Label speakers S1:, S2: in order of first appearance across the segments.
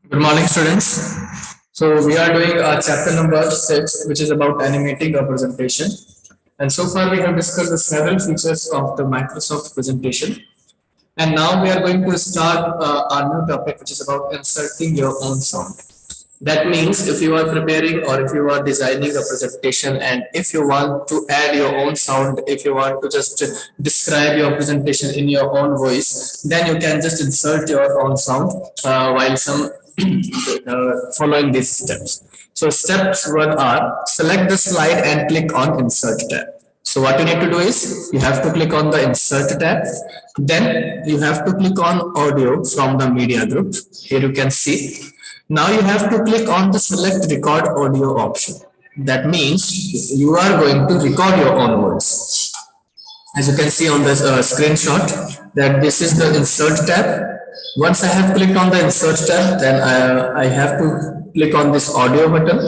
S1: Good morning, students. So we are doing chapter number 6, which is about animating a presentation. And so far we have discussed the several features of the Microsoft presentation. And now we are going to start our new topic, which is about inserting your own sound. That means if you are preparing or if you are designing a presentation and if you want to add your own sound, if you want to just describe your presentation in your own voice, then you can just insert your own sound while some following these steps. So steps 1 are select the slide and click on insert tab. So what you need to do is you have to click on the insert tab. Then you have to click on audio from the media group. Here you can see. Now you have to click on the select record audio option. That means you are going to record your own voice. As you can see on this screenshot, that this is the insert tab. Once I have clicked on the insert tab, then I have to click on this audio button.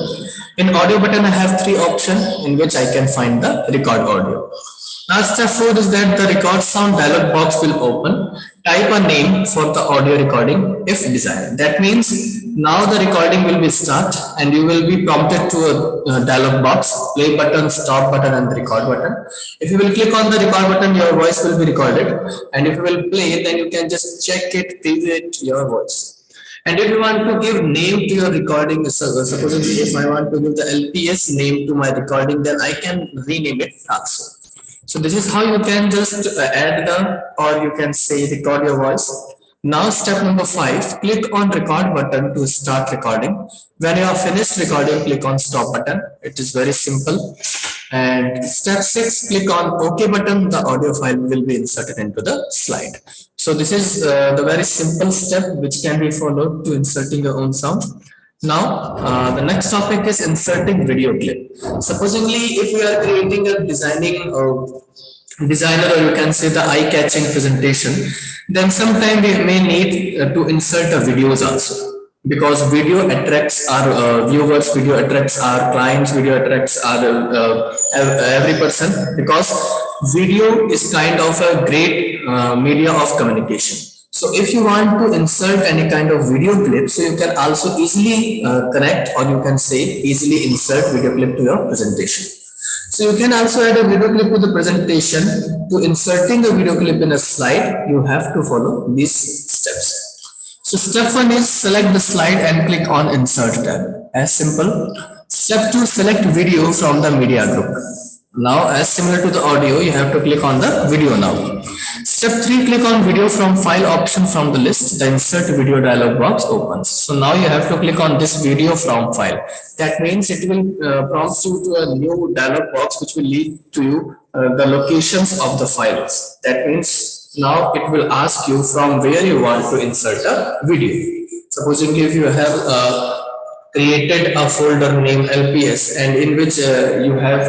S1: In audio button, I have 3 options in which I can find the record audio. Now step 4 is that the record sound dialog box will open. Type a name for the audio recording if desired. That means now the recording will be start and you will be prompted to a dialog box, play button, stop button and the record button. If you will click on the record button, your voice will be recorded, and if you will play, then you can just check it, preview it, your voice. And if you want to give name to your recording, supposing if I want to give the LPS name to my recording, then I can rename it also. So this is how you can just add or you can say record your voice. Now step number 5, click on record button to start recording. When you are finished recording, click on stop button. It is very simple. And step 6, click on OK button. The audio file will be inserted into the slide. So this is the very simple step which can be followed to inserting your own sound. Now, the next topic is inserting video clip. Supposingly, if we are creating a designer, or you can say the eye-catching presentation, then sometime we may need to insert a videos also. Because video attracts our viewers, video attracts our clients, video attracts our every person. Because video is kind of a great media of communication. So if you want to insert any kind of video clip, so you can also easily connect, or you can say easily insert video clip to your presentation. So you can also add a video clip to the presentation. To inserting a video clip in a slide, you have to follow these steps. So step 1 is select the slide and click on insert tab. As simple. Step 2, select video from the media group. Now, as similar to the audio, you have to click on the video now. Step 3, click on video from file option from the list. The insert video dialog box opens. So now you have to click on this video from file. That means it will prompt you to a new dialog box which will lead to you the locations of the files. That means now it will ask you from where you want to insert a video. Supposing if you have created a folder named LPS and in which you have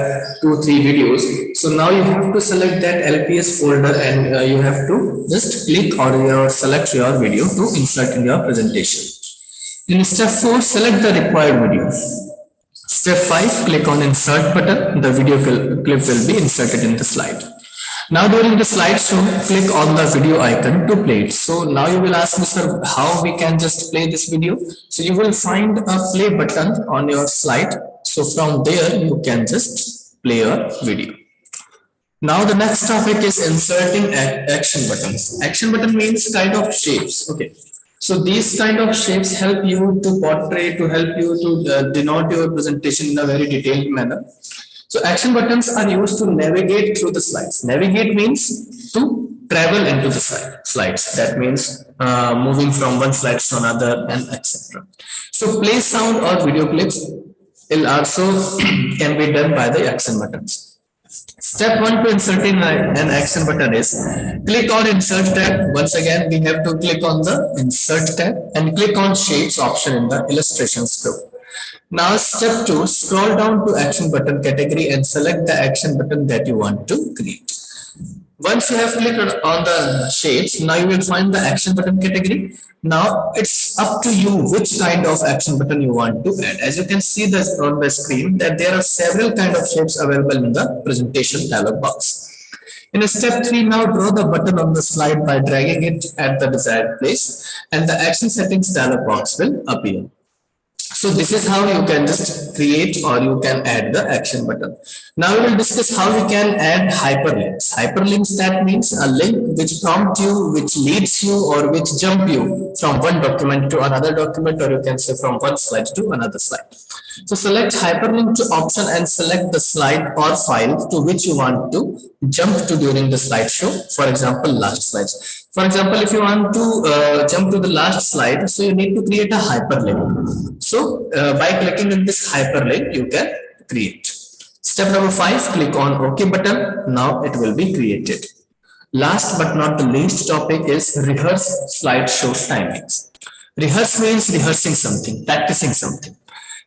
S1: 2-3 videos. So now you have to select that LPS folder and you have to just click or select your video to insert in your presentation. In step 4, select the required video. Step 5, click on insert button. The video clip will be inserted in the slide. Now during the slideshow, click on the video icon to play it. So now you will ask me, sir, how we can just play this video? So you will find a play button on your slide. So from there, you can just play your video. Now the next topic is inserting action buttons. Action button means kind of shapes. Okay. So these kind of shapes help you to portray, to help you to denote your presentation in a very detailed manner. So action buttons are used to navigate through the slides. Navigate means to travel into the slides. That means moving from one slide to another and etc. So play sound or video clips will also can be done by the action buttons. Step 1 to inserting an action button is click on insert tab. Once again, we have to click on the insert tab and click on shapes option in the illustrations group. Now step 2, scroll down to action button category and select the action button that you want to create. Once you have clicked on the shapes, now you will find the action button category. Now it's up to you which kind of action button you want to add. As you can see this on the screen that there are several kind of shapes available in the presentation dialog box. In step 3, now draw the button on the slide by dragging it at the desired place, and the action settings dialog box will appear. So this is how you can just create or you can add the action button. Now we will discuss how we can add hyperlinks. Hyperlinks, that means a link which prompt you, which leads you or which jump you from one document to another document, or you can say from one slide to another slide. So select hyperlink to option and select the slide or file to which you want to jump to during the slideshow. For example, last slides. For example, if you want to jump to the last slide, so you need to create a hyperlink. So by clicking on this hyperlink, you can create. Step number 5, click on OK button. Now it will be created. Last but not the least topic is rehearse slideshow timings. Rehearse means rehearsing something, practicing something.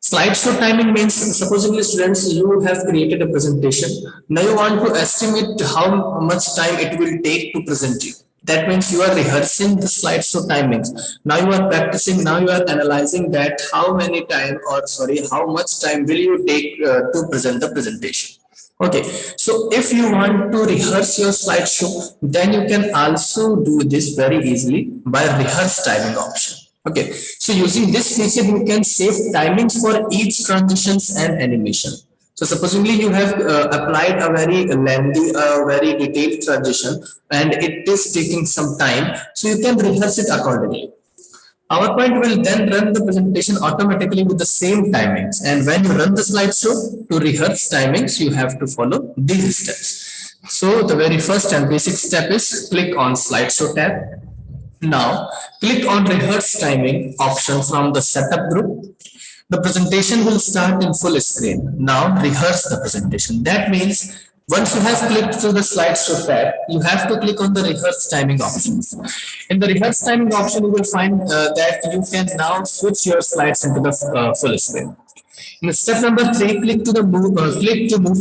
S1: Slideshow timing means, supposedly students, you have created a presentation. Now you want to estimate how much time it will take to present you. That means you are rehearsing the slideshow timings. Now you are practicing, now you are analyzing that how much time will you take to present the presentation. Okay, so if you want to rehearse your slideshow, then you can also do this very easily by rehearse timing option. Okay, so using this feature, you can save timings for each transitions and animation. So supposedly you have applied a very lengthy, very detailed transition, and it is taking some time. So you can rehearse it accordingly. PowerPoint will then run the presentation automatically with the same timings. And when you run the slideshow to rehearse timings, you have to follow these steps. So the very first and basic step is click on slideshow tab. Now click on rehearse timing option from the setup group. The presentation will start in full screen. Now rehearse the presentation. That means once you have clicked to the slideshow tab, you have to click on the rehearse timing options. In the rehearse timing option, you will find that you can now switch your slides into the full screen. In step number 3, click to move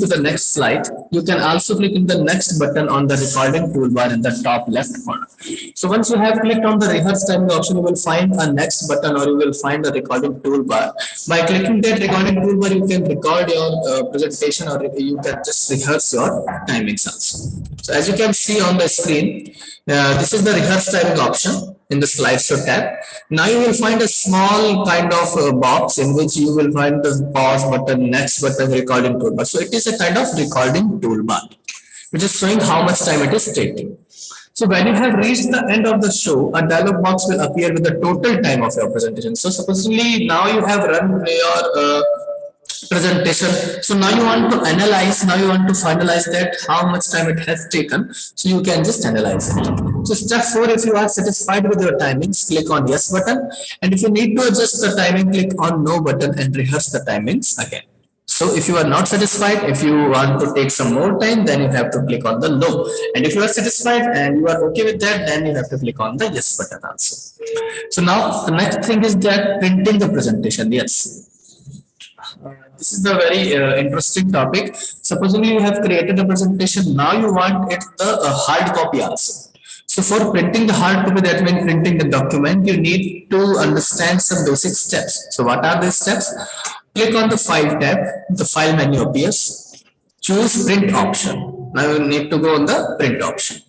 S1: to the next slide. You can also click in the next button on the recording toolbar in the top left corner. So once you have clicked on the rehearse timing option, you will find a next button or you will find a recording toolbar. By clicking that recording toolbar, you can record your presentation or you can just rehearse your timings also. So as you can see on the screen, this is the rehearse timing option in the slideshow tab. Now you will find a small kind of box in which you will find the pause button, next button, recording toolbar. So it is a kind of recording toolbar, which is showing how much time it is taking. So when you have reached the end of the show, a dialog box will appear with the total time of your presentation. So supposedly now you have run your presentation. So now you want to analyze, now you want to finalize that how much time it has taken. So you can just analyze it. So step 4, if you are satisfied with your timings, click on yes button. And if you need to adjust the timing, click on no button and rehearse the timings again. So if you are not satisfied, if you want to take some more time, then you have to click on the no. And if you are satisfied and you are okay with that, then you have to click on the yes button also. So now the next thing is that printing the presentation. Yes. This is the very interesting topic. Supposedly you have created a presentation. Now you want it the hard copy also. So for printing the hard copy, that means printing the document, you need to understand some basic steps. So what are these steps? Click on the file tab, the file menu appears. Choose print option. Now you need to go on the print option.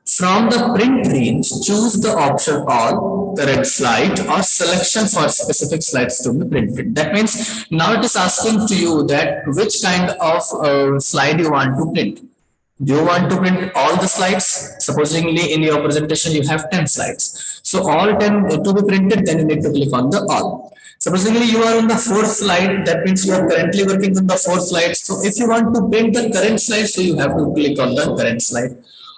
S1: From the print range, choose the option all, current slide or selection for specific slides to be printed. That means now it is asking to you that which kind of slide you want to print. Do you want to print all the slides? Supposedly in your presentation you have 10 slides. So all 10 to be printed, then you need to click on the all. Supposedly you are on the 4th slide, that means you are currently working on the 4th slide. So if you want to print the current slide, so you have to click on the current slide.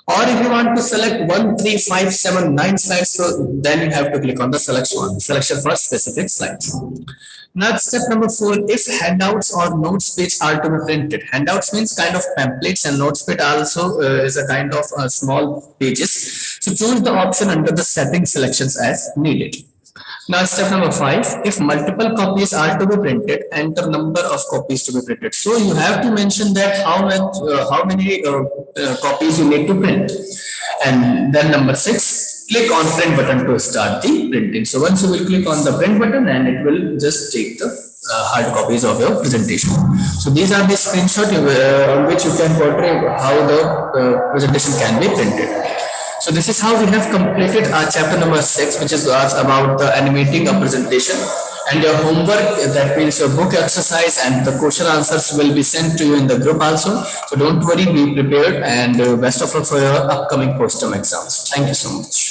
S1: Or if you want to select 1, 3, 5, 7, 9 slides, so then you have to click on the selection for specific slides. Now step number 4, if handouts or notes page are to be printed. Handouts means kind of pamphlets, and notes page also is a kind of small pages. So choose the option under the setting selections as needed. Now step number 5, if multiple copies are to be printed, enter number of copies to be printed. So you have to mention that how many copies you need to print. And then number 6, click on print button to start the printing. So once you will click on the print button, and it will just take the hard copies of your presentation. So these are the screenshots on which you can portray how the presentation can be printed. So this is how we have completed our chapter number 6, which is about animating a presentation. And your homework, that means your book exercise and the question answers, will be sent to you in the group also. So don't worry, be prepared, and best of luck for your upcoming post-term exams. Thank you so much.